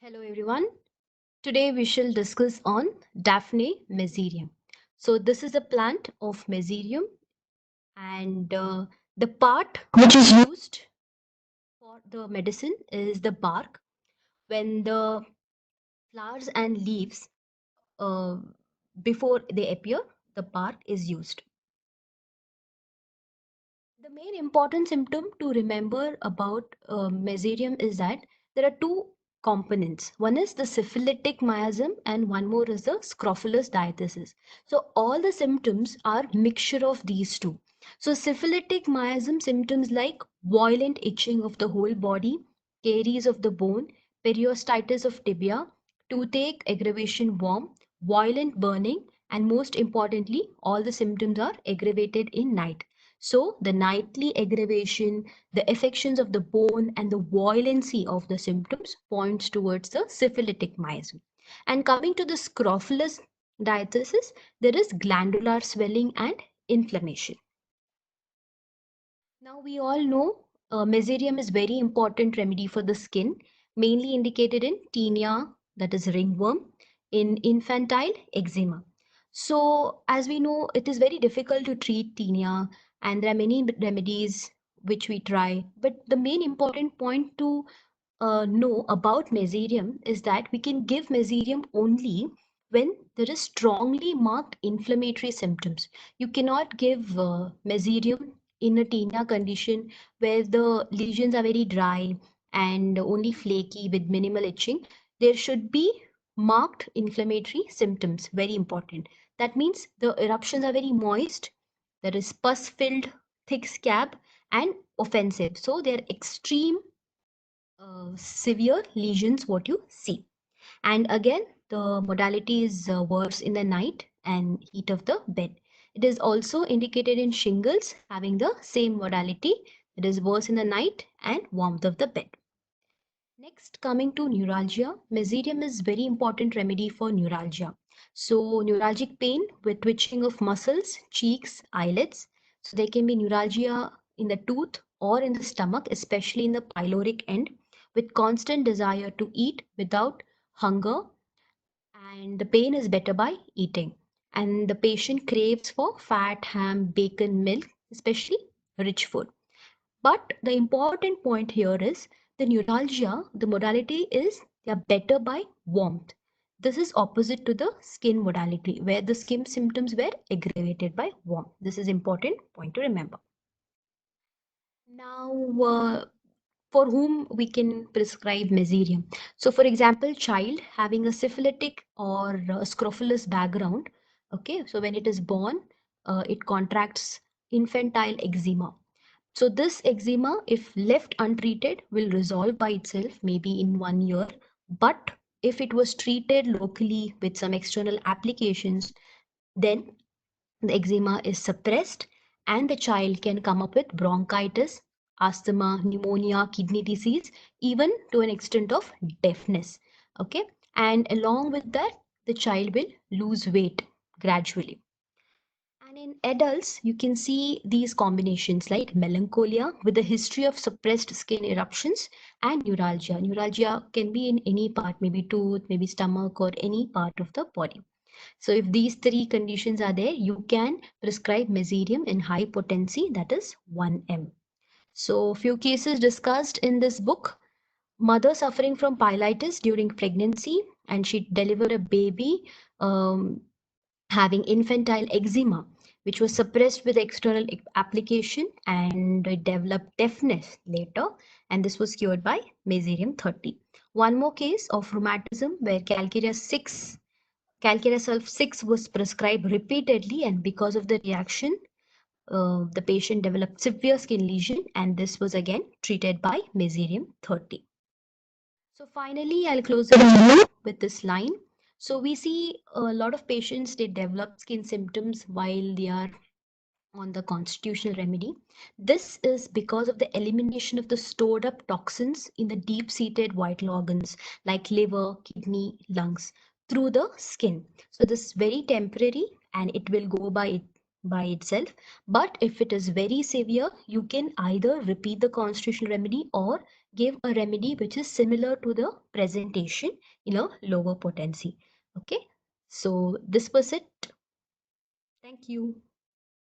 Hello everyone. Today we shall discuss on Daphne mesoreum. So this is a plant of mesoreum and the part which is used for the medicine is the bark. When the flowers and leaves uh, before they appear, the bark is used. The main important symptom to remember about mesoreum is that there are two components. One is the syphilitic miasm and one more is the scrofulous diathesis. So all the symptoms are mixture of these two. So syphilitic miasm symptoms like violent itching of the whole body, caries of the bone, periostitis of tibia, toothache, aggravation, worm, violent burning, and most importantly, all the symptoms are aggravated in night. So the nightly aggravation, the affections of the bone, and the violency of the symptoms points towards the syphilitic miasm. And coming to the scrofulous diathesis, there is glandular swelling and inflammation. Now we all know mesoreum is very important remedy for the skin, mainly indicated in tinea, that is ringworm, in infantile eczema. So as we know, it is very difficult to treat tinea and there are many remedies which we try. But the main important point to know about mesoreum is that we can give mesoreum only when there is strongly marked inflammatory symptoms. You cannot give mesoreum in a tinea condition where the lesions are very dry and only flaky with minimal itching. There should be marked inflammatory symptoms, very important. That means the eruptions are very moist, there is pus filled thick scab and offensive, so they are extreme severe lesions what you see. And again, the modality is worse in the night and heat of the bed. It is also indicated in shingles having the same modality. It is worse in the night and warmth of the bed. Next, coming to neuralgia, mesoreum is very important remedy for neuralgia. So neuralgic pain with twitching of muscles, cheeks, eyelids. So there can be neuralgia in the tooth or in the stomach, especially in the pyloric end, with constant desire to eat without hunger, and the pain is better by eating. And the patient craves for fat, ham, bacon, milk, especially rich food. But the important point here is the neuralgia, the modality is they are better by warmth. This is opposite to the skin modality where the skin symptoms were aggravated by warmth. This is important point to remember. Now, for whom we can prescribe mesoreum. So, for example, child having a syphilitic or scrofulous background, okay, so when it is born, it contracts infantile eczema. So this eczema, if left untreated, will resolve by itself maybe in 1 year. But if it was treated locally with some external applications, then the eczema is suppressed and the child can come up with bronchitis, asthma, pneumonia, kidney disease, even to an extent of deafness. Okay. And along with that, the child will lose weight gradually. And in adults, you can see these combinations like melancholia with a history of suppressed skin eruptions and neuralgia. Neuralgia can be in any part, maybe tooth, maybe stomach, or any part of the body. So if these three conditions are there, you can prescribe mesoreum in high potency, that is 1 m. So few cases discussed in this book. Mother suffering from pyelitis during pregnancy and she delivered a baby um, having infantile eczema, which was suppressed with external application and it developed deafness later. And this was cured by Mesoreum 30. One more case of rheumatism where Calcarea sulf 6 was prescribed repeatedly, and because of the reaction, the patient developed severe skin lesion, and this was again treated by Mesoreum 30. So finally, I'll close the video with this line. So we see a lot of patients, they develop skin symptoms while they are on the constitutional remedy. This is because of the elimination of the stored up toxins in the deep-seated vital organs like liver, kidney, lungs through the skin. So this is very temporary and it will go by itself. But if it is very severe, you can either repeat the constitutional remedy or give a remedy which is similar to the presentation in a lower potency. Okay, so this was it. Thank you.